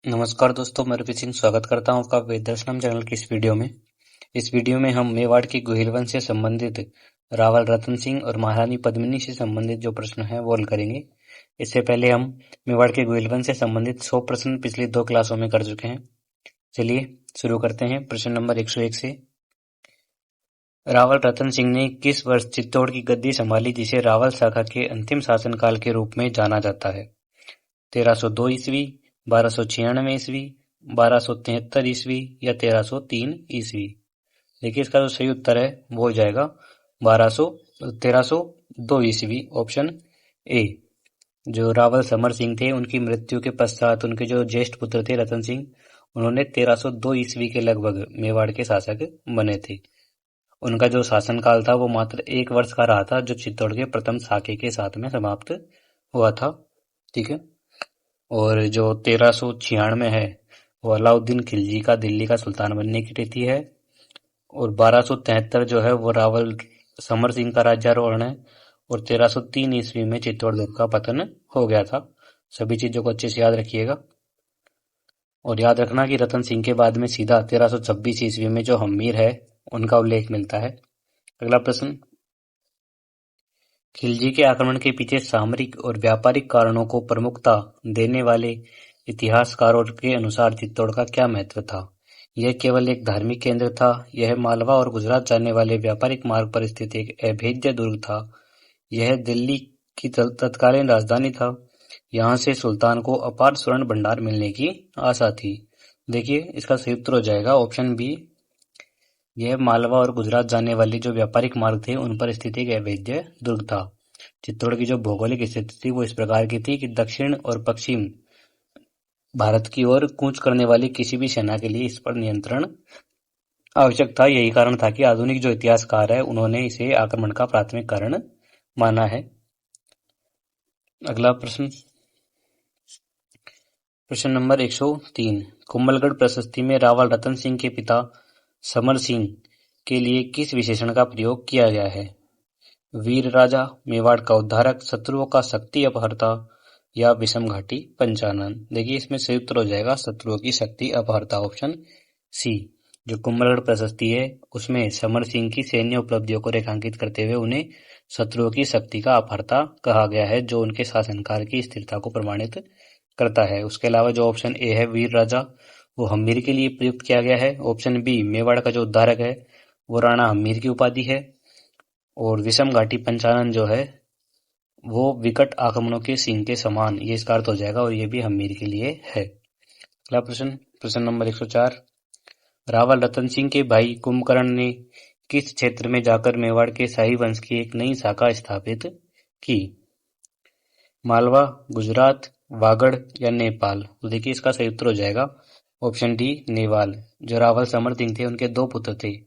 नमस्कार दोस्तों, मैं रवि सिंह स्वागत करता हूं आपका वेददर्शनम चैनल की इस वीडियो में हम मेवाड़ के गोहिल वंश से संबंधित रावल रतन सिंह और महारानी पद्मिनी से संबंधित जो प्रश्न है वो हल करेंगे। इससे पहले हम मेवाड़ के गोहिल वंश से संबंधित 100 प्रश्न पिछली 2 क्लासों में कर चुके हैं। चलिए शुरू करते हैं प्रश्न नंबर 101 से। रावल रतन सिंह ने किस वर्ष चित्तौड़ की गद्दी संभाली जिसे रावल शाखा के अंतिम शासनकाल के रूप में जाना जाता है? 1302 ईस्वी, 1296 ईस्वी, 1273 ईस्वी या 1303 ईस्वी। देखिए इसका जो सही उत्तर है वो हो जाएगा 1302 ईस्वी, ऑप्शन ए। जो रावल समर सिंह थे उनकी मृत्यु के पश्चात उनके जो ज्येष्ठ पुत्र थे रतन सिंह, उन्होंने 1302 ईस्वी के लगभग मेवाड़ के शासक बने थे। उनका जो शासनकाल था वो मात्र 1 वर्ष का रहा था, जो चित्तौड़ के प्रथम साके के साथ में समाप्त हुआ था। ठीक है। और जो 1396 है वो अलाउद्दीन खिलजी का दिल्ली का सुल्तान बनने की तिथि है। और 1273 जो है वो रावल समर सिंह का राज्यारोहण है। और 1303 ईस्वी में चित्तौड़ दुर्ग का पतन हो गया था। सभी चीजों को अच्छे से याद रखिएगा। और याद रखना कि रतन सिंह के बाद में सीधा 1326 ईस्वी में जो हम्मीर है उनका उल्लेख मिलता है। अगला प्रश्न, खिलजी के आक्रमण के पीछे सामरिक और व्यापारिक कारणों को प्रमुखता देने वाले इतिहासकारों के अनुसार चित्तौड़ का क्या महत्व था? यह केवल एक धार्मिक केंद्र था, यह मालवा और गुजरात जाने वाले व्यापारिक मार्ग पर स्थित एक अभेद्य दुर्ग था, यह दिल्ली की तत्कालीन राजधानी था, यहाँ से सुल्तान को अपार स्वर्ण भंडार मिलने की आशा थी। देखिए इसका सही उत्तर हो जाएगा ऑप्शन बी। यह मालवा और गुजरात जाने वाले जो व्यापारिक मार्ग थे उन पर स्थित एक अभेद्य दुर्ग था। चित्तौड़ की जो भौगोलिक स्थिति थी वो इस प्रकार की थी कि दक्षिण और पश्चिम भारत की ओर कूच करने वाली किसी भी सेना के लिए इस पर नियंत्रण आवश्यक था। यही कारण था कि आधुनिक जो इतिहासकार है उन्होंने इसे आक्रमण का प्राथमिक कारण माना है। अगला प्रश्न, प्रश्न नंबर 103। कुंभलगढ़ प्रशस्ति में रावल रतन सिंह के पिता समर सिंह के लिए किस विशेषण का प्रयोग किया गया है? वीर राजा, मेवाड़ का उद्धारक, शत्रुओं का शक्ति अपहरता या विषम घाटी पंचानन। देखिए इसमें सही उत्तर हो जाएगा शत्रुओं की शक्ति अपहरता, ऑप्शन सी। जो कुंभलगढ़ प्रशस्ति है उसमें समर सिंह की सैन्य उपलब्धियों को रेखांकित करते हुए उन्हें शत्रुओं की शक्ति का अपहरता कहा गया है, जो उनके शासनकाल की स्थिरता को प्रमाणित करता है। उसके अलावा जो ऑप्शन ए है वीर राजा वो हम्मीर के लिए प्रयुक्त किया गया है। ऑप्शन बी मेवाड़ का जो उद्धारक है वो राणा हम्मीर की उपाधि है। और विषम घाटी पंचानन जो है वो विकट आक्रमणों के सिंह के समान, ये इसका अर्थ हो जाएगा और ये भी हम्मीर के लिए है। अगला प्रश्न, प्रश्न नंबर 104। रावल रतन सिंह के भाई कुंभकर्ण ने किस क्षेत्र में जाकर मेवाड़ के शाही वंश की एक नई शाखा स्थापित की? मालवा, गुजरात, वागड़ या नेपाल। तो देखिए इसका सही उत्तर हो जाएगा ऑप्शन डी नेपाल। जो रावल समर सिंह थे उनके 2 पुत्र थे,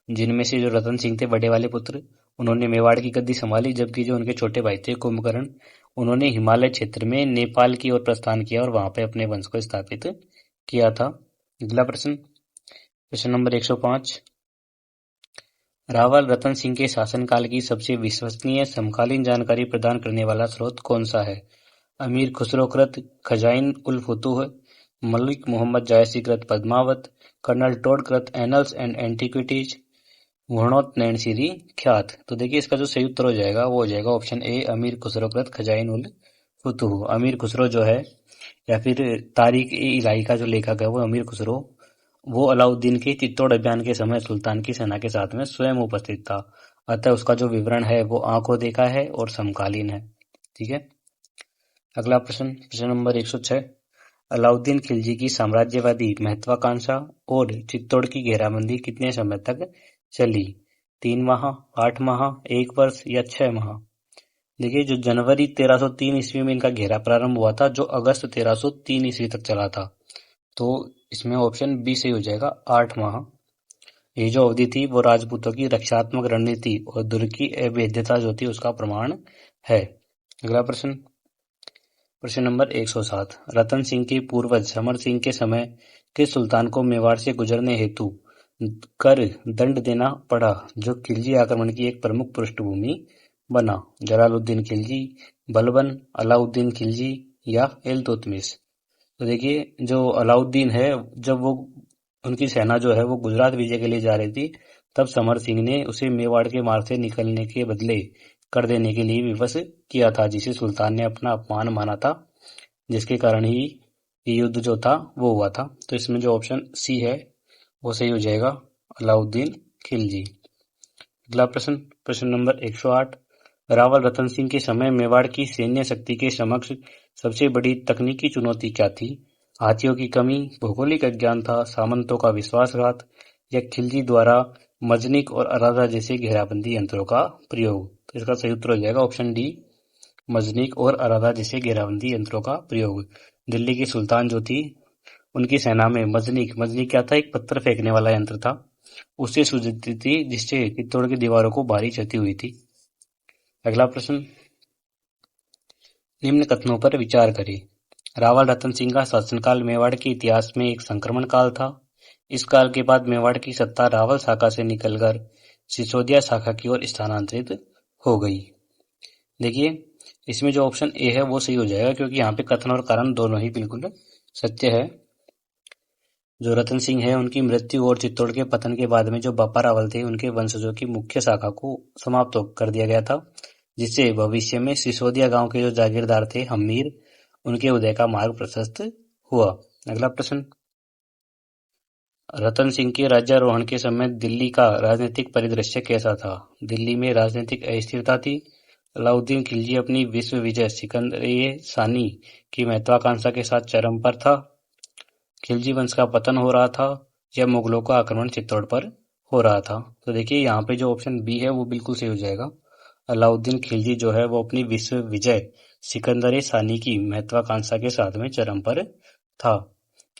जिनमें से जो रतन सिंह थे बड़े वाले पुत्र, उन्होंने मेवाड़ की गद्दी संभाली, जबकि जो उनके छोटे भाई थे कुंभकर्ण, उन्होंने हिमालय क्षेत्र में नेपाल की ओर प्रस्थान किया और वहां पे अपने वंश को स्थापित किया था। अगला प्रश्न, प्रश्न नंबर 105। रावल रतन सिंह के शासनकाल की सबसे विश्वसनीय समकालीन जानकारी प्रदान करने वाला स्रोत कौन सा है? अमीर खुसरो कृत खजाइन उल फुतूह, मलिक मोहम्मद जायसी कृत पद्मावत, कर्नल टोड कृत एनल्स एंड एंटीक्विटीज, वर्णोत नैनसीरी ख्यात। तो देखिए इसका जो सही उत्तर हो जाएगा वो हो जाएगा ऑप्शन ए अमीर खुसरो कृत खजाइन उल फुतूह। अमीर खुसरो जो है या फिर तारीख ए इलाही का जो लेखक है वो अमीर खुसरो, वो अलाउद्दीन के चित्तौड़ अभियान के समय सुल्तान की सेना के साथ में स्वयं उपस्थित था। अतः उसका जो विवरण है वो आंखों देखा है और समकालीन है। ठीक है। अगला प्रश्न, प्रश्न नंबर 106। अलाउद्दीन खिलजी की साम्राज्यवादी महत्वाकांक्षा और चित्तौड़ की घेराबंदी कितने समय तक चली? 3 माह, 8 माह, 1 वर्ष या 6 माह। देखिए जो जनवरी 1303 ईस्वी में इनका घेरा प्रारंभ हुआ था, जो अगस्त 1303 ईस्वी तक चला था। तो इसमें ऑप्शन बी सही हो जाएगा 8 माह। ये जो अवधि थी वो राजपूतों की रक्षात्मक रणनीति और दुर्ग की अभेद्यता जो थी उसका प्रमाण है। अगला प्रश्न, प्रश्न नंबर 107। रतन सिंह के पूर्वज समर सिंह के समय किस सुल्तान को मेवाड़ से गुजरने हेतु कर दंड देना पड़ा, जो खिलजी आक्रमण की एक प्रमुख पृष्ठभूमि बना? जलालुद्दीन खिलजी, बलबन, अलाउद्दीन खिलजी या इल्तुतमिश। तो देखिए जो अलाउद्दीन है, जब वो उनकी सेना जो है वो गुजरात विजय के लिए जा रही थी, तब समर सिंह ने उसे मेवाड़ के मार्ग से निकलने के बदले कर देने के लिए विवश किया था, जिसे सुल्तान ने अपना अपमान माना था, जिसके कारण ही ये युद्ध जो था वो हुआ था। तो इसमें जो ऑप्शन सी है वो सही हो जाएगा, अलाउद्दीन खिलजी। अगला प्रश्न, प्रश्न नंबर 108। रावल रतन सिंह के समय मेवाड़ की सैन्य शक्ति के समक्ष सबसे बड़ी तकनीकी चुनौती क्या थी? हाथियों की कमी, भौगोलिक अज्ञान था, सामंतों का विश्वासघात, या खिलजी द्वारा मजनिक और अरादा जैसे घेराबंदी यंत्रों का प्रयोग? तो इसका सही उत्तर हो जाएगा ऑप्शन डी, मजनिक और अरादा जैसे घेराबंदी यंत्रों का प्रयोग। दिल्ली की सुल्तान जो थी, उनकी सेना में मजनिक क्या था? एक पत्थर फेंकने वाला यंत्र था, उससे सुझती थी, जिससे चित्तौड़ की दीवारों को भारी क्षति हुई थी। अगला प्रश्न, निम्न कथनों पर विचार करें। रावल रतन सिंह का शासनकाल मेवाड़ के इतिहास में एक संक्रमण काल था। इस काल के बाद मेवाड़ की सत्ता रावल शाखा से निकलकर सिसोदिया शाखा की ओर स्थानांतरित हो गई। देखिए इसमें जो ऑप्शन ए है वो सही हो जाएगा, क्योंकि यहाँ पे कथन और कारण दोनों ही बिल्कुल सत्य है। जो रतन सिंह है उनकी मृत्यु और चित्तौड़ के पतन के बाद में जो बापा रावल थे, उनके वंशजों की मुख्य शाखा को समाप्त कर दिया गया था, जिससे भविष्य में सिसोदिया गांव के जो जागीरदार थे हमीर, उनके उदय का मार्ग प्रशस्त हुआ। अगला प्रश्न, रतन सिंह के राज्यारोहण के समय दिल्ली का राजनीतिक परिदृश्य कैसा था? दिल्ली में राजनीतिक अस्थिरता थी। अलाउद्दीन खिलजी अपनी विश्व विजय सिकंदर-ए-सानी की महत्वाकांक्षा के साथ चरम पर था। खिलजी वंश का पतन हो रहा था, या मुगलों का आक्रमण चित्तौड़ पर हो रहा था? तो देखिए यहाँ पे जो ऑप्शन बी है वो बिल्कुल सही हो जाएगा। अलाउद्दीन खिलजी जो है वो अपनी विश्व विजय सिकंदर-ए-सानी की महत्वाकांक्षा के साथ में चरम पर था।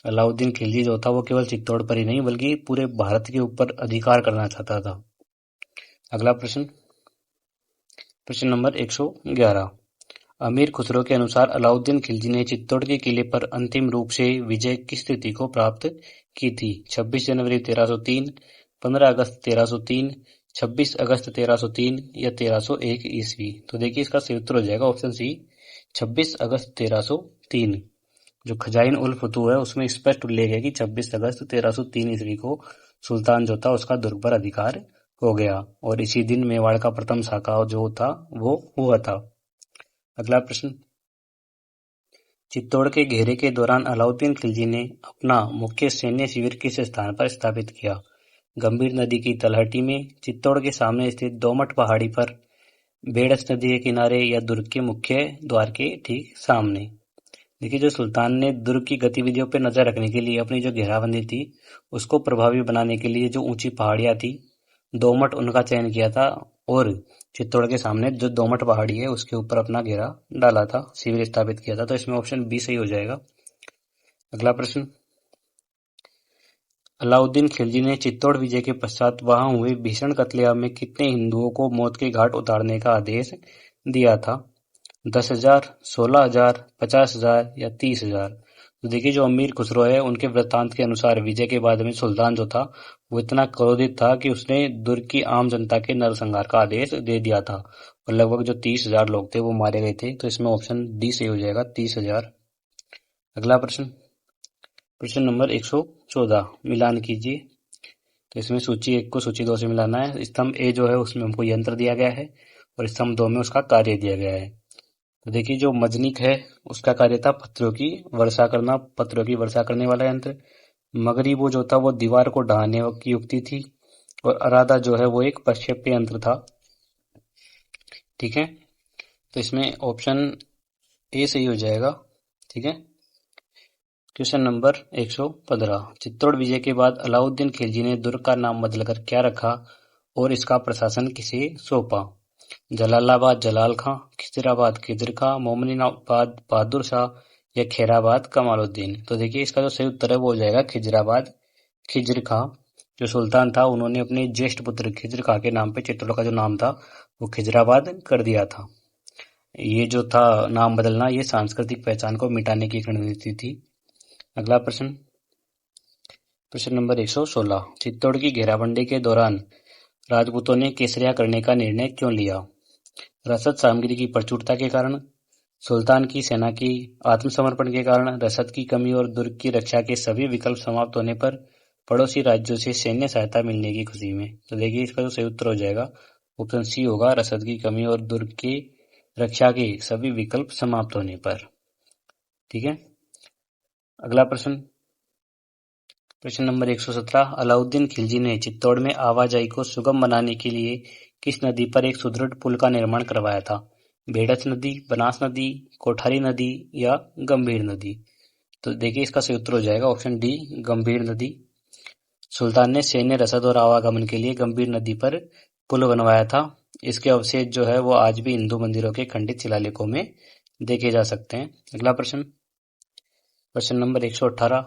अलाउद्दीन खिलजी जो था वो केवल चित्तौड़ पर ही नहीं बल्कि पूरे भारत के ऊपर अधिकार करना चाहता था। अगला प्रश्न, प्रश्न नंबर 111। अमीर खुसरो के अनुसार अलाउद्दीन खिलजी ने चित्तौड़ के किले पर अंतिम रूप से विजय किस तिथि को प्राप्त की थी? 26 जनवरी 1303, 15 अगस्त 1303, 26 अगस्त 1303 या 1301 ईस्वी? तो देखिए इसका सही उत्तर हो जाएगा ऑप्शन सी, 26 अगस्त 1303। जो खजाइन उल फतूह है उसमें स्पष्ट उल्लेख है कि 26 अगस्त 1303 ईस्वी को सुल्तान जो था उसका दुर्ग पर अधिकार हो गया, और इसी दिन मेवाड़ का प्रथम शाखा जो था वो हुआ था। अगला प्रश्न, चित्तौड़ के घेरे के दौरान अलाउद्दीन खिलजी ने अपना मुख्य सैन्य शिविर किस स्थान पर स्थापित किया? गंभीर नदी की तलहटी में, चित्तौड़ के सामने स्थित दोमट पहाड़ी पर, बेड़स नदी के किनारे, या दुर्ग के मुख्य द्वार के ठीक सामने? देखिए जो सुल्तान ने दुर्ग की गतिविधियों पर नजर रखने के लिए अपनी जो घेराबंदी थी उसको प्रभावी बनाने के लिए जो ऊंची पहाड़ियां थी, दोमट उनका चयन किया था, और चित्तौड़ के सामने जो दोमट पहाड़ी है उसके ऊपर अपना घेरा डाला था, शिविर स्थापित किया था। तो इसमें ऑप्शन बी सही हो जाएगा। अगला प्रश्न, अलाउद्दीन खिलजी ने चित्तौड़ विजय के पश्चात वहां हुए भीषण कत्लेआम में कितने हिंदुओं को मौत के घाट उतारने का आदेश दिया था? 10,000, 16,000, 50,000 या 30,000? तो देखिए जो अमीर खुसरो है उनके वृत्तांत के अनुसार विजय के बाद में सुल्तान जो था वो इतना क्रोधित था कि उसने दुर्ग की आम जनता के नरसंहार का आदेश दे दिया था, और लगभग जो 30,000 लोग थे वो मारे गए थे। तो इसमें ऑप्शन डी सही हो जाएगा, 30,000। अगला प्रश्न, प्रश्न नंबर 114, मिलान कीजिए। तो इसमें सूची 1 को सूची 2 से मिलाना है। स्तंभ ए जो है उसमें हमको यंत्र दिया गया है, और स्तंभ 2 में उसका कार्य दिया गया है। तो देखिए जो मजनिक है उसका कार्य था पत्थरों की वर्षा करना, पत्थरों की वर्षा करने वाला यंत्र। मगरी वो जो था वो दीवार को ढहाने की युक्ति थी, और अरादा जो है वो एक प्रक्षेप्य यंत्र था। ठीक है, तो इसमें ऑप्शन ए सही हो जाएगा। ठीक है, क्वेश्चन नंबर 115, चित्तौड़ विजय के बाद अलाउद्दीन खिलजी ने दुर्ग का नाम बदलकर क्या रखा और इसका प्रशासन किसे सौंपा? जलालाबाद जलाल खां, खिजराबाद खिजर खां, मोमिनाबाद बहादुर शाह, या खैराबाद कमालुद्दीन? तो देखिए इसका जो सही उत्तर है वो हो जाएगा खिजराबाद खिजर खां। जो सुल्तान था उन्होंने अपने ज्येष्ठ पुत्र खिजर खां के नाम पे चित्तौड़ का जो नाम था वो खिजराबाद कर दिया था। ये जो था नाम बदलना, ये सांस्कृतिक पहचान को मिटाने की रणनीति थी। अगला प्रश्न, प्रश्न नंबर 116, चित्तौड़ की घेराबंदी के दौरान राजपूतों ने केसरिया करने का निर्णय क्यों लिया? रसद सामग्री की प्रचुरता के कारण, सुल्तान की सेना की आत्मसमर्पण के कारण, रसद की कमी और दुर्ग की रक्षा के सभी विकल्प समाप्त होने पर, पड़ोसी राज्यों से सैन्य सहायता मिलने की खुशी में। तो देखिए इसका जो सही उत्तर हो जाएगा ऑप्शन सी होगा, रसद की कमी और दुर्ग की रक्षा के सभी विकल्प समाप्त होने पर। ठीक है, अगला प्रश्न, प्रश्न नंबर 117। अलाउद्दीन खिलजी ने चित्तौड़ में आवाजाही को सुगम बनाने के लिए किस नदी पर एक सुदृढ़ पुल का निर्माण करवाया था? भेड़च नदी, बनास नदी, कोठारी नदी या गंभीर नदी? तो देखिए इसका सही उत्तर हो जाएगा ऑप्शन डी, गंभीर नदी। सुल्तान ने सैन्य रसद और आवागमन के लिए गंभीर नदी पर पुल बनवाया था। इसके अवशेष जो है वो आज भी हिंदू मंदिरों के खंडित शिलालेखों में देखे जा सकते हैं। अगला प्रश्न, प्रश्न नंबर 118।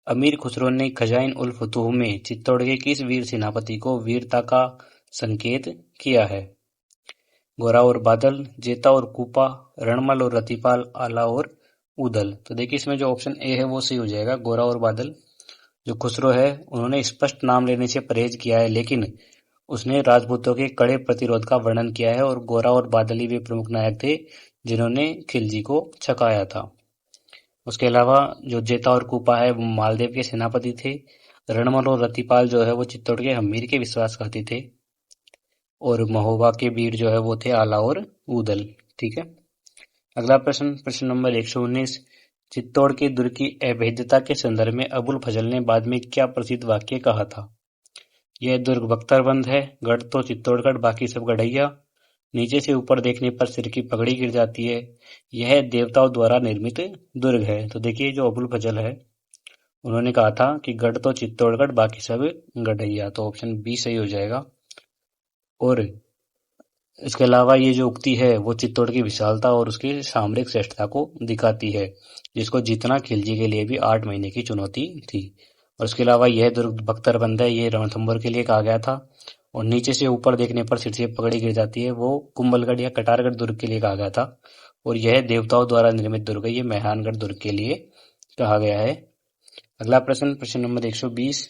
अमीर खुसरो ने खजाइन उल फतूह में चित्तौड़ के किस वीर सेनापति को वीरता का संकेत किया है? गोरा और बादल, जेता और कूपा, रणमल और रतिपाल, आला और उदल? तो देखिए इसमें जो ऑप्शन ए है वो सही हो जाएगा, गोरा और बादल। जो खुसरो है उन्होंने स्पष्ट नाम लेने से परहेज किया है, लेकिन उसने राजपूतों के कड़े प्रतिरोध का वर्णन किया है और गोरा और बादल ही वे प्रमुख नायक थे जिन्होंने खिलजी को छकाया था। उसके अलावा जो जेता और कूपा है वो मालदेव के सेनापति थे। रणमल और रतिपाल जो है वो चित्तौड़ के हम्मीर के विश्वासघाती थे और महोबा के वीर जो है वो थे आला और ऊदल। ठीक है, अगला प्रश्न, प्रश्न नंबर 119। चित्तौड़ के दुर्ग की अभेद्यता के संदर्भ में अबुल फजल ने बाद में क्या प्रसिद्ध वाक्य कहा था? यह दुर्ग बख्तरबंद है, गढ़ तो चित्तौड़गढ़, बाकी सब गढ़ैया, नीचे से ऊपर देखने पर सिर की पगड़ी गिर जाती है, यह देवताओं द्वारा निर्मित दुर्ग है। तो देखिए जो अबुल फजल है उन्होंने कहा था कि गढ़ तो चित्तौड़गढ़, बाकी सब गढ़ैया। तो ऑप्शन बी सही हो जाएगा। और इसके अलावा ये जो उक्ति है वो चित्तौड़ की विशालता और उसकी सामरिक श्रेष्ठता को दिखाती है, जिसको जीतना खिलजी के लिए भी 8 महीने की चुनौती थी। और इसके अलावा यह दुर्ग बख्तरबंद है, ये रणथंभौर के लिए कहा गया था। और नीचे से ऊपर देखने पर सिर से पगड़ी गिर जाती है, वो कुंभलगढ़ या कटारगढ़ दुर्ग के लिए कहा गया था। और यह देवताओं द्वारा निर्मित दुर्ग है, ये मेहरानगढ़ दुर्ग के लिए कहा गया है। अगला प्रश्न, प्रश्न नंबर 120।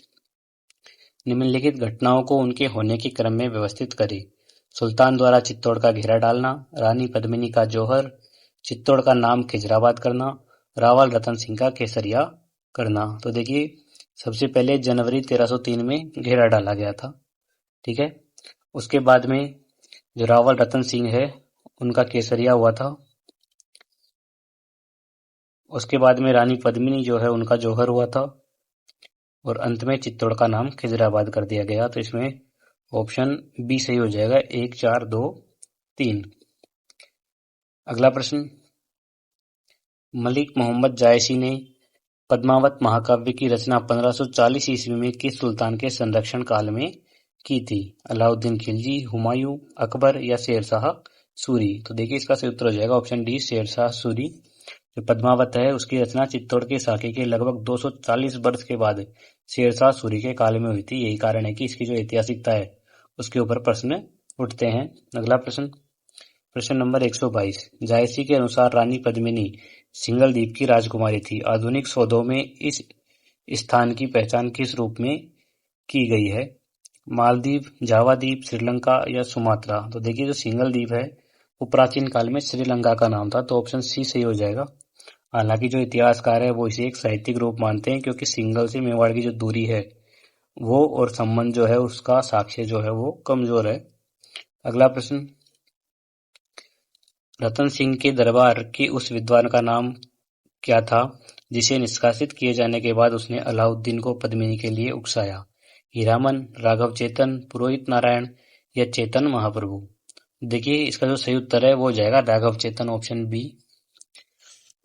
निम्नलिखित घटनाओं को उनके होने के क्रम में व्यवस्थित करें। सुल्तान द्वारा चित्तौड़ का घेरा डालना, रानी पद्मिनी का जौहर, चित्तौड़ का नाम खिजराबाद करना, रावल रतन सिंह का केसरिया करना। तो देखिए सबसे पहले जनवरी 1303 में घेरा डाला गया था। ठीक है, उसके बाद में जो रावल रतन सिंह है उनका केसरिया हुआ था। उसके बाद में रानी पद्मिनी जो है उनका जौहर हुआ था और अंत में चित्तौड़ का नाम खिजराबाद कर दिया गया। तो इसमें ऑप्शन बी सही हो जाएगा, 1, 4, 2, 3। अगला प्रश्न, मलिक मोहम्मद जायसी ने पद्मावत महाकाव्य की रचना 1540 ईस्वी में किस सुल्तान के संरक्षण काल में की थी? अलाउद्दीन खिलजी, हुमायूं, अकबर या शेरशाह सूरी? तो देखिए इसका सही उत्तर हो जाएगा ऑप्शन डी, शेरशाह सूरी। जो पद्मावत है उसकी रचना चित्तौड़ के साके के लगभग 240 वर्ष के बाद शेरशाह सूरी के काल में हुई थी। यही कारण है कि इसकी जो ऐतिहासिकता है उसके ऊपर प्रश्न उठते हैं। अगला प्रश्न, प्रश्न नंबर 122। जायसी के अनुसार रानी पद्मिनी सिंगल द्वीप की राजकुमारी थी। आधुनिक शोधों में इस स्थान की पहचान किस रूप में की गई है? मालदीव, जावा द्वीप, श्रीलंका या सुमात्रा? तो देखिए जो सिंगल द्वीप है वो प्राचीन काल में श्रीलंका का नाम था। तो ऑप्शन सी सही हो जाएगा। हालांकि जो इतिहासकार है वो इसे एक साहित्यिक रूप मानते हैं, क्योंकि सिंगल से मेवाड़ की जो दूरी है वो और संबंध जो है उसका साक्ष्य जो है वो कमजोर है। अगला प्रश्न, रतन सिंह के दरबार के उस विद्वान का नाम क्या था जिसे निष्कासित किए जाने के बाद उसने अलाउद्दीन को पद्मिनी के लिए उकसाया? हीरामन, राघव चेतन, पुरोहित नारायण या चेतन महाप्रभु? देखिए इसका जो सही उत्तर है वो हो जाएगा राघव चेतन, ऑप्शन बी।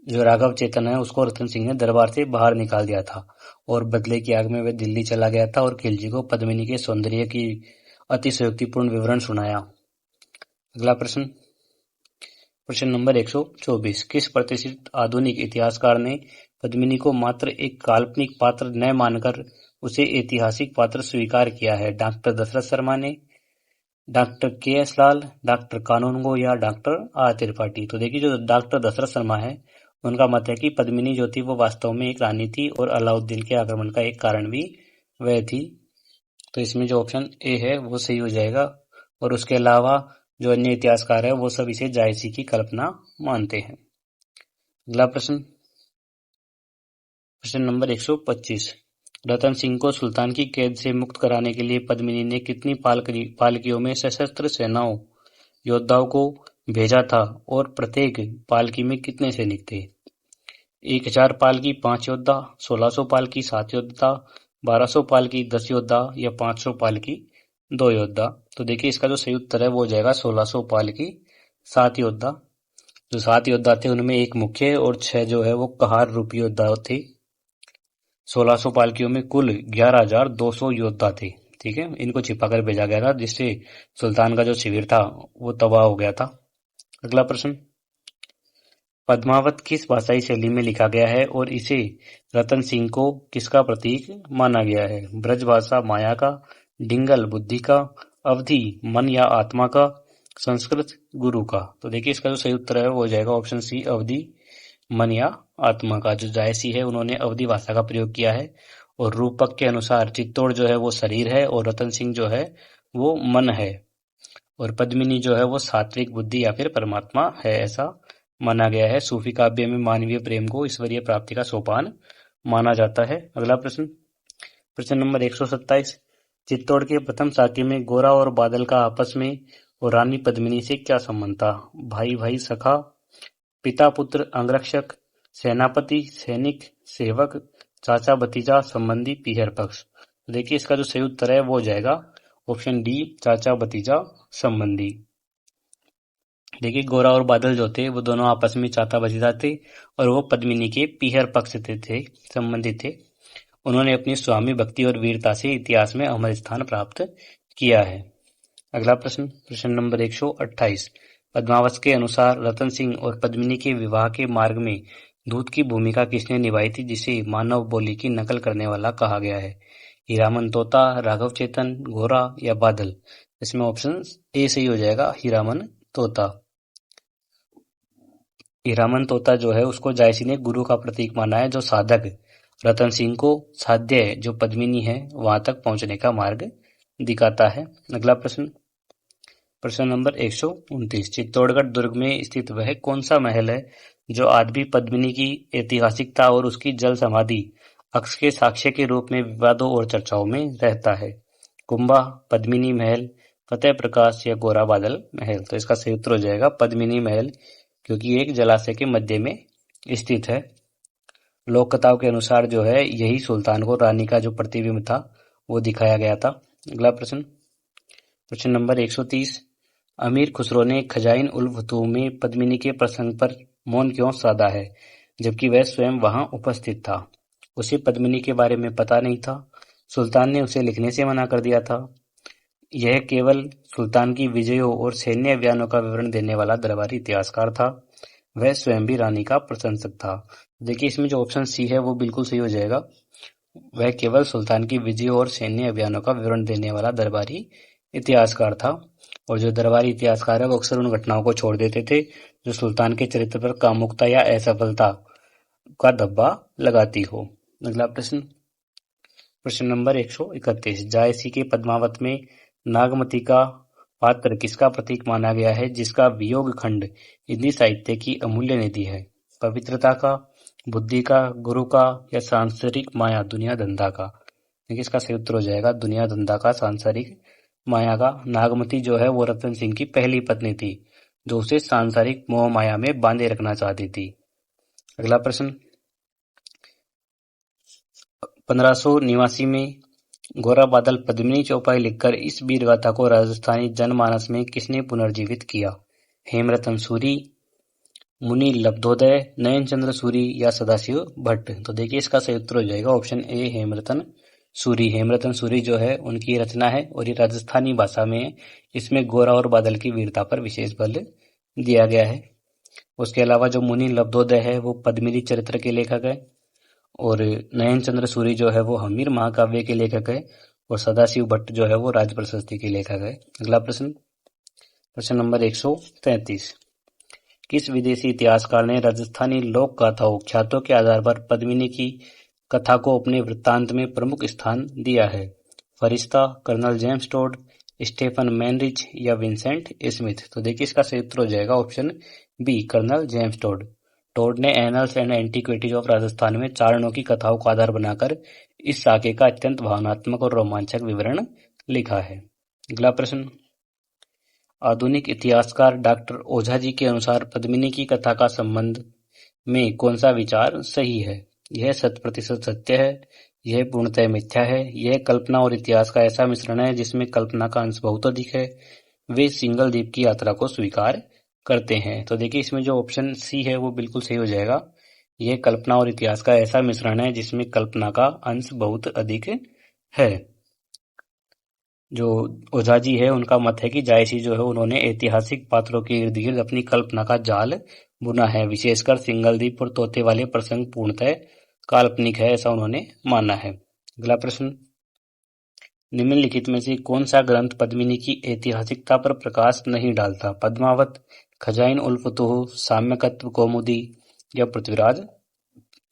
जो राघव चेतन है उसको रतन सिंह ने दरबार से बाहर निकाल दिया था और बदले की आग में वह दिल्ली चला गया था और खिलजी को पद्मिनी के सौंदर्य की अतिशयोक्तिपूर्ण विवरण सुनाया। अगला प्रश्न, प्रश्न नंबर 124। किस प्रतिष्ठित आधुनिक इतिहासकार ने पद्मिनी को मात्र एक काल्पनिक पात्र न मानकर उसे ऐतिहासिक पात्र स्वीकार किया है? डॉक्टर दशरथ शर्मा ने, डॉक्टर के.एस. लाल, डॉक्टर कानूनगो या डॉक्टर आर त्रिपाठी? तो देखिए जो डॉक्टर दशरथ शर्मा है उनका मत है कि पद्मिनी जो थी वो वास्तव में एक रानी थी और अलाउद्दीन के आक्रमण का एक कारण भी वह थी। तो इसमें जो ऑप्शन ए है वो सही हो जाएगा। और उसके अलावा जो अन्य इतिहासकार है वो सब इसे जायसी की कल्पना मानते हैं। अगला प्रश्न, प्रश्न नंबर 125। रतन सिंह को सुल्तान की कैद से मुक्त कराने के लिए पद्मिनी ने कितनी पालकियों में सशस्त्र सेनाओं योद्धाओं को भेजा था और प्रत्येक पालकी में कितने सैनिक थे? 1000 पालकी 5 योद्धा, 1600 पालकी 7 योद्धा, 1200 पालकी 10 योद्धा या 500 पालकी 2 योद्धा। तो देखिए इसका जो सही उत्तर है वो हो जाएगा 1600 पालकी 7 योद्धा। जो 7 योद्धा थे उनमें एक मुख्य और 6 जो है वो कहार रूपी योद्धा थे। 1600 पालकियों में कुल 11,200 योद्धा थे। ठीक है, इनको छिपाकर भेजा गया था जिससे सुल्तान का जो शिविर था वो तबाह हो गया था। अगला प्रश्न, पद्मावत किस भाषाई शैली में लिखा गया है और इसे रतन सिंह को किसका प्रतीक माना गया है? ब्रज भाषा माया का, डिंगल बुद्धि का, अवधि मन या आत्मा का, संस्कृत गुरु का। तो देखिए इसका जो सही उत्तर है वो हो जाएगा ऑप्शन सी, अवधि मन या आत्मा का। जो जायसी है उन्होंने अवधि भाषा का प्रयोग किया है और रूपक के अनुसार चित्तौड़ जो है वो शरीर है और रतन सिंह जो है वो मन है और पद्मिनी जो है वो सात्विक बुद्धि या फिर परमात्मा है, ऐसा माना गया है। सूफी काव्य में मानवीय प्रेम को ईश्वरीय प्राप्ति का सोपान माना जाता है। अगला प्रश्न, प्रश्न नंबर 127। चित्तौड़ के प्रथम साक्य में गोरा और बादल का आपस में और रानी पद्मिनी से क्या संबंध था? भाई भाई सखा, पिता पुत्र अंगरक्षक, सेनापति सैनिक सेवक, चाचा भतीजा संबंधी पीहर पक्ष। देखिए इसका जो सही उत्तर है वो हो जाएगा ऑप्शन डी, चाचा भतीजा संबंधी। देखिए गोरा और बादल जो थे वो दोनों आपस में चाचा भतीजा थे और वो पद्मिनी के पीहर पक्ष थे संबंधित थे। उन्होंने अपनी स्वामी भक्ति और वीरता से इतिहास में अमर स्थान प्राप्त किया है। अगला प्रश्न, प्रश्न नंबर 128। पद्मावत के अनुसार रतन सिंह और पद्मिनी के विवाह के मार्ग में दूत की भूमिका किसने निभाई थी जिसे मानव बोली की नकल करने वाला कहा गया है? हीरामन तोता, राघव चेतन, गोरा या बादल? इसमें ऑप्शन ए सही हो जाएगा, हीरामन तोता। हीरामन तोता जो है उसको जायसी ने गुरु का प्रतीक माना है जो साधक रतन सिंह को साध्य जो पद्मिनी है वहां तक पहुंचने का मार्ग दिखाता है। अगला प्रश्न, प्रश्न नंबर 129। चित्तौड़गढ़ दुर्ग में स्थित वह कौन सा महल है जो आज भी पद्मिनी की ऐतिहासिकता और उसकी जल समाधि अक्ष के साक्ष्य के रूप में विवादों और चर्चाओं में रहता है? कुंभा, पद्मिनी महल, फतेह प्रकाश या गोरा बादल महल? तो इसका सही उत्तर हो जाएगा पद्मिनी महल, क्योंकि एक जलाशय के मध्य में स्थित है। लोक कथाओं के अनुसार जो है यही सुल्तान को रानी का जो प्रतिबिंब था वो दिखाया गया था। अगला प्रश्न, प्रश्न नंबर 130। अमीर खुसरो ने खजाइन उल फतूह में पद्मिनी के प्रसंग पर मौन क्यों साधा है जबकि वह स्वयं वहां उपस्थित था? उसे पद्मिनी के बारे में पता नहीं था, सुल्तान ने उसे लिखने से मना कर दिया था, यह केवल सुल्तान की विजयों और सैन्य अभियानों का विवरण देने वाला दरबारी इतिहासकार था, वह स्वयं भी रानी का प्रशंसक था। देखिए इसमें जो ऑप्शन सी है वो बिल्कुल सही हो जाएगा, वह केवल सुल्तान की विजयों और सैन्य अभियानों का विवरण देने वाला दरबारी इतिहासकार था। और जो दरबारी इतिहासकार है वो अक्सर उन घटनाओं को छोड़ देते थे जो सुल्तान के चरित्र पर कामुकता या असफलता का धब्बा लगाती हो। अगला प्रश्न, प्रश्न नंबर 131। जायसी के पद्मावत में नागमती का पात्र किसका प्रतीक माना गया है जिसका वियोग खंड हिंदी साहित्य की अमूल्य निधि है? पवित्रता का, बुद्धि का, गुरु का या सांसारिक माया दुनिया धंधा का? देखिए इसका सही उत्तर हो जाएगा दुनिया धंधा का, सांसारिक माया का। नागमती जो है वो रतन सिंह की पहली पत्नी थी जो उसे सांसारिक मोह माया में बांधे रखना चाहती थी। अगला प्रश्न, 1589 में गोरा बादल पद्मिनी चौपाई लिखकर इस वीर गाथा को राजस्थानी जनमानस में किसने पुनर्जीवित किया? हेमरतन सूरी, मुनि लब्धोदय, नयन चंद्र सूरी या सदाशिव भट्ट? तो देखिए इसका सही उत्तर हो जाएगा ऑप्शन ए, हेमरतन सूरी। हेमरतन सूरी जो है उनकी रचना है और ये राजस्थानी भाषा में इसमें गोरा और बादल की वीरता पर विशेष बल दिया गया है। उसके अलावा जो मुनि लब्धोदय है वो पद्मिनी चरित्र के लेखक है और नयन चंद्र सूरी जो है वो हमीर महाकाव्य के लेखक है और सदाशिव भट्ट जो है वो राज प्रशस्ति के लेखक है। अगला प्रश्न, प्रश्न नंबर 133। किस विदेशी इतिहासकार ने राजस्थानी लोक गाथाओं ख्यातों के आधार पर पद्मिनी की कथा को अपने वृत्तांत में प्रमुख स्थान दिया है? फरिश्ता, कर्नल जेम्स टोड, स्टेफन मैनरिच या विंसेंट स्मिथ? तो देखिए इसका सही उत्तर हो जाएगा option B, colonel James Tod. Tod ने annals and antiquities of Rajasthan में चारणों की कथाओं को आधार बनाकर इस साके का अत्यंत भावनात्मक और रोमांचक विवरण लिखा है। अगला प्रश्न, आधुनिक इतिहासकार डॉक्टर ओझा जी के अनुसार पद्मिनी की कथा का संबंध में कौन सा विचार सही है? यह 100% सत्य है, यह पूर्णतः मिथ्या है, यह कल्पना और इतिहास का ऐसा मिश्रण है जिसमें कल्पना का अंश बहुत अधिक है, वे सिंगल द्वीप की यात्रा को स्वीकार करते हैं। तो देखिए इसमें जो ऑप्शन सी है वो बिल्कुल सही हो जाएगा। यह कल्पना और इतिहास का ऐसा मिश्रण है जिसमें कल्पना का अंश बहुत अधिक है। जो ओझा जी है उनका मत है कि जायसी जो है उन्होंने ऐतिहासिक पात्रों के इर्द गिर्द अपनी कल्पना का जाल बुना है, विशेषकर सिंगल द्वीप और तोते वाले प्रसंग पूर्णतः काल्पनिक है, ऐसा उन्होंने माना है। अगला प्रश्न, निम्नलिखित में से कौन सा ग्रंथ पद्मिनी की ऐतिहासिकता पर प्रकाश नहीं डालता? पद्मावत, खजाइन उल फुतूह, साम्यकत्व कौमुदी या पृथ्वीराज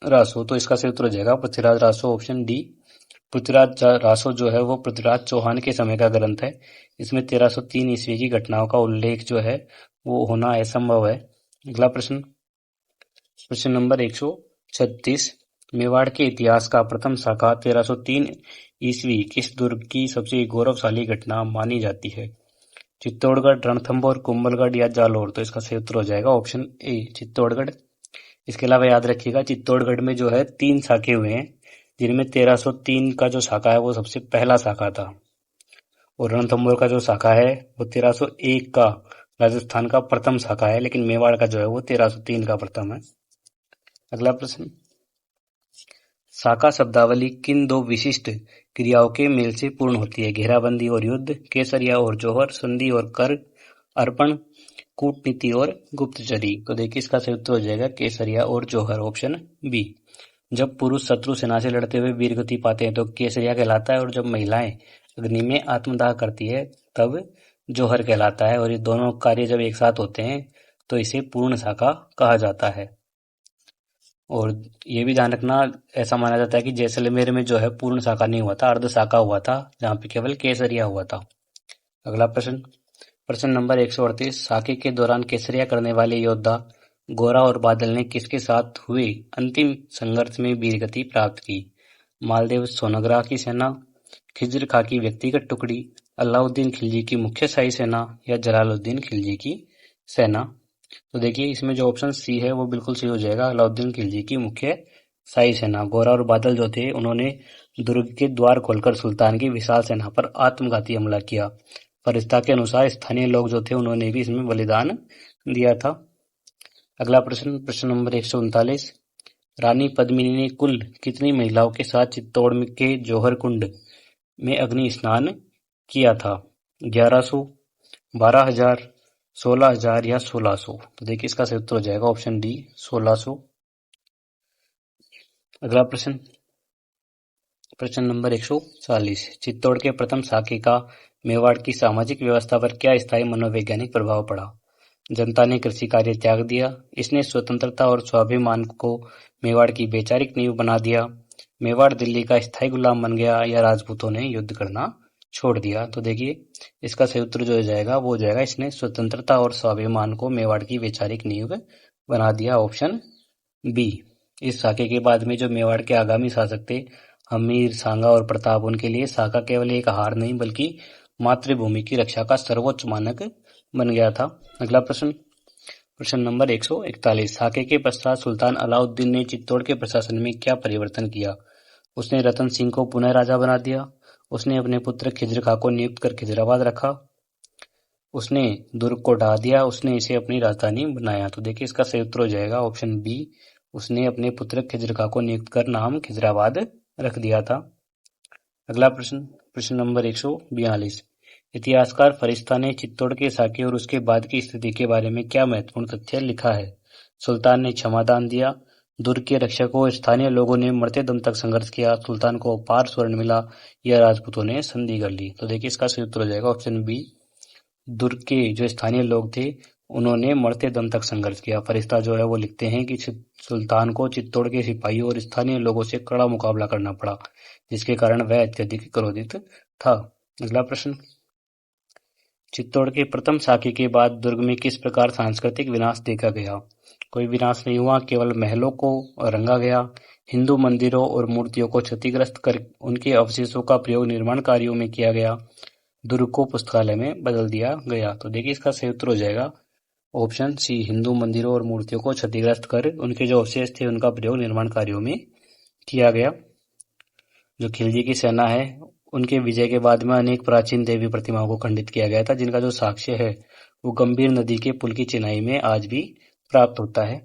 रासो? तो इसका सही उत्तर हो जाएगा पृथ्वीराज रासो, ऑप्शन डी। पृथ्वीराज रासो जो है वो पृथ्वीराज चौहान के समय का ग्रंथ है। इसमें 1303 ईस्वी की घटनाओं का उल्लेख जो है वो होना असंभव है। अगला प्रश्न, प्रश्न नंबर 136, मेवाड़ के इतिहास का प्रथम शाखा 1303 ईस्वी किस दुर्ग की सबसे गौरवशाली घटना मानी जाती है? चित्तौड़गढ़, रणथंभौर, कुंभलगढ़ या जालौर? तो इसका सही उत्तर हो जाएगा ऑप्शन ए, चित्तौड़गढ़। इसके अलावा याद रखिएगा चित्तौड़गढ़ में जो है 3 शाखे हुए हैं, जिनमें 1303 का जो शाखा है वो सबसे पहला शाखा था, और रणथंभौर का जो शाखा है वो 1301 का राजस्थान का प्रथम शाखा है, लेकिन मेवाड़ का जो है वो 1303 का प्रथम है। अगला प्रश्न, शाखा शब्दावली किन दो विशिष्ट क्रियाओं के मेल से पूर्ण होती है? घेराबंदी और युद्ध, केसरिया और जौहर, संधि और कर अर्पण, कूटनीति और गुप्तचरी? तो देखिए इसका सही उत्तर हो जाएगा केसरिया और जौहर, ऑप्शन बी। जब पुरुष शत्रु सेना से लड़ते हुए वीरगति पाते हैं तो केसरिया कहलाता है, और जब महिलाएं अग्नि में आत्मदाह करती है तब जौहर कहलाता है, और ये दोनों कार्य जब एक साथ होते हैं तो इसे पूर्ण शाखा कहा जाता है। और ये भी ध्यान रखना, ऐसा माना जाता है कि जैसलमेर में जो है पूर्ण शाखा नहीं हुआ था, अर्ध शाखा हुआ था, जहाँ पे केवल केसरिया हुआ था। अगला प्रश्न, प्रश्न नंबर 138, शाके के दौरान केसरिया करने वाले योद्धा गोरा और बादल ने किसके साथ हुए अंतिम संघर्ष में वीरगति प्राप्त की? मालदेव सोनग्रा की सेना, खिज्र खां की व्यक्तिगत टुकड़ी, अलाउद्दीन खिलजी की मुख्य शाही सेना या जलालुद्दीन खिलजी की सेना? तो देखिए इसमें जो ऑप्शन सी है वो बिल्कुल सही हो जाएगा, अलाउद्दीन खिलजी की मुख्य शाही सेना। गोरा और बादल जो थे उन्होंने दुर्ग के द्वार खोलकर सुल्तान की विशाल सेना पर आत्मघाती हमला किया। परिस्था के अनुसार स्थानीय लोग जो थे उन्होंने भी इसमें बलिदान दिया था। अगला प्रश्न, प्रश्न नंबर 139, रानी पद्मिनी ने कुल कितनी महिलाओं के साथ चित्तौड़ के जौहर कुंड में अग्नि स्नान किया था? 1100, 12,000, 16,000 या 1600? तो देखिए इसका सही उत्तर हो जाएगा ऑप्शन डी, 1600। अगला प्रश्न, प्रश्न नंबर 140, चित्तौड़ के प्रथम शाके का मेवाड़ की सामाजिक व्यवस्था पर क्या स्थायी मनोवैज्ञानिक प्रभाव पड़ा? जनता ने कृषि कार्य त्याग दिया, इसने स्वतंत्रता और स्वाभिमान को मेवाड़ की वैचारिक नींव बना दिया, मेवाड़ दिल्ली का स्थायी गुलाम बन गया, या राजपूतों ने युद्ध करना छोड़ दिया? तो देखिए इसका सही उत्तर जो हो जाएगा वो हो जाएगा इसने स्वतंत्रता और स्वाभिमान को मेवाड़ की वैचारिक नींव बना दिया, ऑप्शन बी। इस शाखे के बाद में जो मेवाड़ के आगामी शासक थे हमीर, सांगा और प्रताप, उनके लिए शाखा केवल एक हार नहीं बल्कि मातृभूमि की रक्षा का सर्वोच्च मानक बन गया था। अगला प्रश्न, प्रश्न नंबर 141, शाके के पश्चात सुल्तान अलाउद्दीन ने चित्तौड़ के प्रशासन में क्या परिवर्तन किया? उसने रतन सिंह को पुनः राजा बना दिया, उसने अपने पुत्र खिज्र खां को नियुक्त कर खिजराबाद रखा, उसने दुर्ग को ढा दिया, उसने इसे अपनी राजधानी बनाया? तो देखिए इसका सही उत्तर हो जाएगा ऑप्शन बी, उसने अपने पुत्र खिज्र खां को नियुक्त कर नाम खिजराबाद रख दिया था। अगला प्रश्न, प्रश्न नंबर 142, इतिहासकार फरिश्ता ने चित्तौड़ के शाके और उसके बाद की स्थिति के बारे में क्या महत्वपूर्ण तथ्य लिखा है? सुल्तान ने क्षमादान दिया, दुर्ग के रक्षकों और स्थानीय लोगों ने मरते दम तक संघर्ष किया, सुल्तान को अपार स्वर्ण मिला, या राजपूतों ने संधि कर ली? तो देखिए इसका सही उत्तर हो जाएगा ऑप्शन बी, दुर्ग के जो स्थानीय लोग थे उन्होंने मरते दम तक संघर्ष किया। फरिश्ता जो है वो लिखते हैं कि सुल्तान को चित्तौड़ के सिपाहियों और स्थानीय लोगों से कड़ा मुकाबला करना पड़ा, जिसके कारण वह अत्यधिक क्रोधित था। अगला प्रश्न, चित्तौड़ के प्रथम शाके के बाद दुर्ग में किस प्रकार सांस्कृतिक विनाश देखा गया? कोई विनाश नहीं हुआ, केवल महलों को रंगा गया। हिंदू मंदिरों और मूर्तियों को क्षतिग्रस्त कर उनके अवशेषों का प्रयोग निर्माण कार्यों में किया गया। दुर्ग को पुस्तकालय में बदल दिया गया। तो देखिए इसका सही उत्तर हो जाएगा ऑप्शन सी, हिंदू मंदिरों और मूर्तियों को क्षतिग्रस्त कर उनके जो अवशेष थे उनका प्रयोग निर्माण कार्यों में किया गया। जो खिलजी की सेना है उनके विजय के बाद में अनेक प्राचीन देवी प्रतिमाओं को खंडित किया गया था, जिनका जो साक्ष्य है वो गंभीर नदी के पुल की चिनाई में आज भी प्राप्त होता है।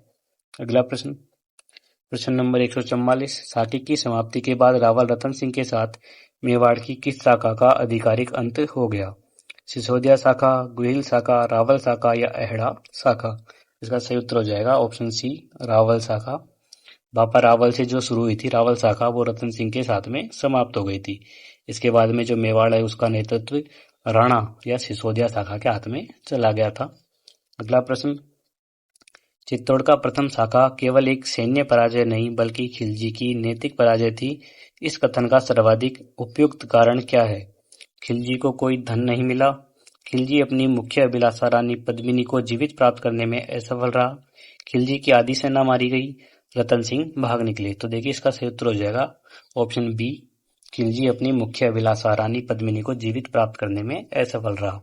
अगला प्रश्न, प्रश्न नंबर 144। साके की समाप्ति के बाद रावल रतन सिंह के साथ मेवाड़ की किस शाखा का आधिकारिक अंत हो गया? सिसोदिया शाखा, गुहिल शाखा, रावल शाखा या अहेड़ा शाखा? इसका सही उत्तर हो जाएगा ऑप्शन सी, रावल शाखा। बापा रावल से जो शुरू हुई थी रावल शाखा वो रतन सिंह के साथ में समाप्त हो गई थी। इसके बाद में जो मेवाड़ है उसका नेतृत्व राणा या सिसोदिया शाखा के हाथ में चला गया था। अगला प्रश्न, चित्तौड़ का प्रथम शाखा केवल एक सैन्य पराजय नहीं बल्कि खिलजी की नैतिक पराजय थी। इस कथन का सर्वाधिक उपयुक्त कारण क्या है? खिलजी को कोई धन नहीं मिला, खिलजी अपनी मुख्य अभिलाषा रानी पद्मिनी को जीवित प्राप्त करने में असफल रहा, खिलजी की आधी सेना मारी गई, रतन सिंह भाग निकले। तो देखिए इसका सही उत्तर हो जाएगा ऑप्शन बी, खिलजी अपनी मुख्य अभिलाषा रानी पद्मिनी को जीवित प्राप्त करने में असफल रहा।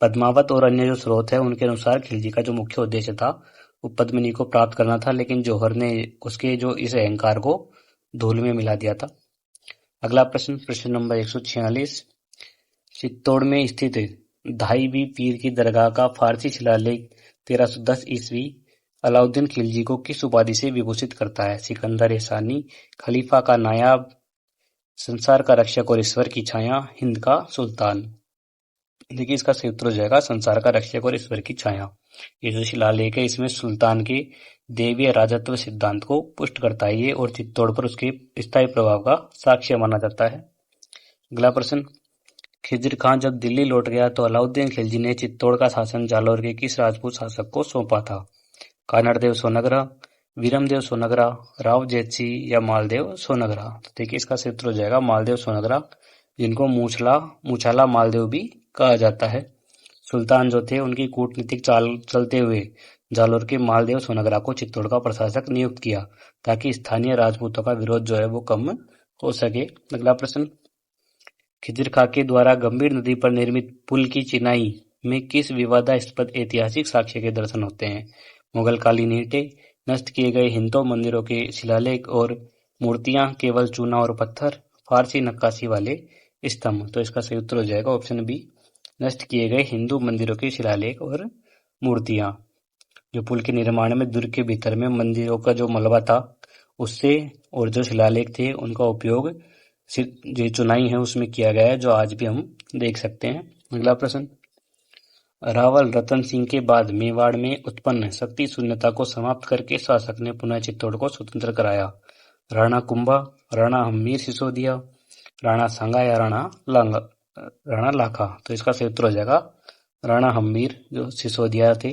पद्मावत और अन्य जो स्रोत है उनके अनुसार खिलजी का जो मुख्य उद्देश्य था वो पद्मिनी को प्राप्त करना था, लेकिन जौहर ने उसके जो इस अहंकार को धूल में मिला दिया था। अगला प्रश्न, प्रश्न नंबर 146। चित्तौड़ में स्थित धाईबी पीर की दरगाह का फारसी शिलालेख 1310 ईस्वी अलाउद्दीन खिलजी को किस उपाधि से विभूषित करता है? सिकंदर एहसानी, खलीफा का नायाब, संसार का रक्षक और ईश्वर की छाया, हिंद का सुल्तान? देखिए इसका सही उत्तर हो जाएगा संसार का रक्षक और ईश्वर की छाया। ये जो शिलालेख है इसमें सुल्तान के देवीय राजत्व सिद्धांत को पुष्ट करता है ये, और चित्तौड़ पर उसके स्थायी प्रभाव का साक्ष्य माना जाता है। अगला प्रश्न, खिज्र खां जब दिल्ली लौट गया तो अलाउद्दीन खिलजी ने चित्तौड़ का शासन जालौर के किस राजपूत शासक को सौंपा था? कानड़देव सोनगरा, वीरमदेव सोनगरा, राव जेतसी या मालदेव सोनगरा? तो देखिए इसका सही उत्तर हो जाएगा मालदेव सोनगरा, जिनको मूछाला मालदेव भी कहा जाता है। सुल्तान जो थे उनकी कूटनीतिक चाल चलते हुए जालोर के मालदेव सोनगरा को चित्तौड़ का प्रशासक नियुक्त किया ताकि स्थानीय राजपूतों का विरोध जो है वो कम हो सके। अगला प्रश्न, खिज्र खां के द्वारा गंभीर नदी पर निर्मित पुल की चिनाई में किस विवादास्पद ऐतिहासिक साक्ष्य के दर्शन होते हैं? मुगल कालीन ईंटें, नष्ट किए गए हिंदू मंदिरों के शिलालेख और मूर्तियां, केवल चूना और पत्थर, फारसी नक्काशी वाले स्तंभ? तो इसका सही उत्तर हो जाएगा ऑप्शन बी, नष्ट किए गए हिंदू मंदिरों के शिलालेख और मूर्तियां। जो पुल के निर्माण में दुर्ग के भीतर में मंदिरों का जो मलबा था उससे और जो शिलालेख थे उनका उपयोग जो चुनाई है उसमें किया गया है, जो आज भी हम देख सकते हैं। अगला प्रश्न, रावल रतन सिंह के बाद मेवाड़ में उत्पन्न शक्ति शून्यता को समाप्त करके शासक ने पुनः चित्तौड़ को स्वतंत्र कराया? राणा कुंभा, राणा हम्मीर सिसोदिया, राणा सांगा या राणा लाखा? तो इसका सही उत्तर हो जाएगा राणा हम्मीर जो सिसोदिया थे।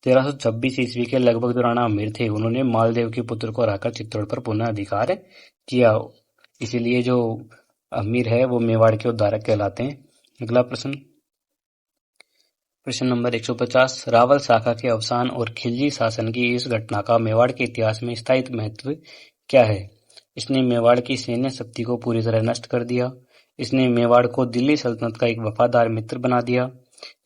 1326 ईस्वी के लगभग जो राणा हम्मीर थे उन्होंने मालदेव के पुत्र को हराकर चित्तौड़ पर पुनः अधिकार किया, इसीलिए जो हम्मीर है वो मेवाड़ के उद्धारक कहलाते हैं। अगला प्रश्न, प्रश्न नंबर 150। रावल शाखा के अवसान और खिलजी शासन की इस घटना का मेवाड़ के इतिहास में स्थायी महत्व क्या है? इसने मेवाड़ की सैन्य शक्ति को पूरी तरह नष्ट कर दिया, इसने मेवाड़ को दिल्ली सल्तनत का एक वफादार मित्र बना दिया,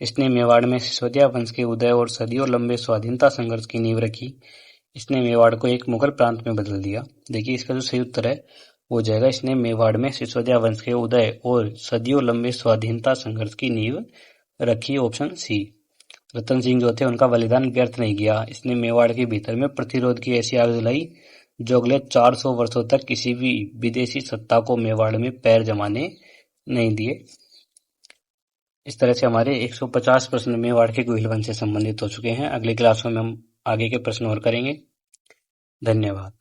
इसने मेवाड़ में सिसोदिया वंश के उदय और सदियों लंबे स्वाधीनता संघर्ष की नींव रखी, इसने मेवाड़ को एक मुगल प्रांत में बदल दिया। देखिए इसका जो सही उत्तर है वो हो जाएगा इसने मेवाड़ में सिसोदिया वंश के उदय और सदियों लंबे स्वाधीनता संघर्ष की नींव रखी, ऑप्शन सी। रतन सिंह जो थे उनका बलिदान व्यर्थ नहीं गया, इसने मेवाड़ के भीतर में प्रतिरोध की ऐसी आग जलाई जो अगले 400 वर्षों तक किसी भी विदेशी सत्ता को मेवाड़ में पैर जमाने नहीं दिए। इस तरह से हमारे 150 प्रश्न मेवाड़ के गुहिल वंश से संबंधित हो चुके हैं। अगली क्लासों में हम आगे के प्रश्न और करेंगे। धन्यवाद।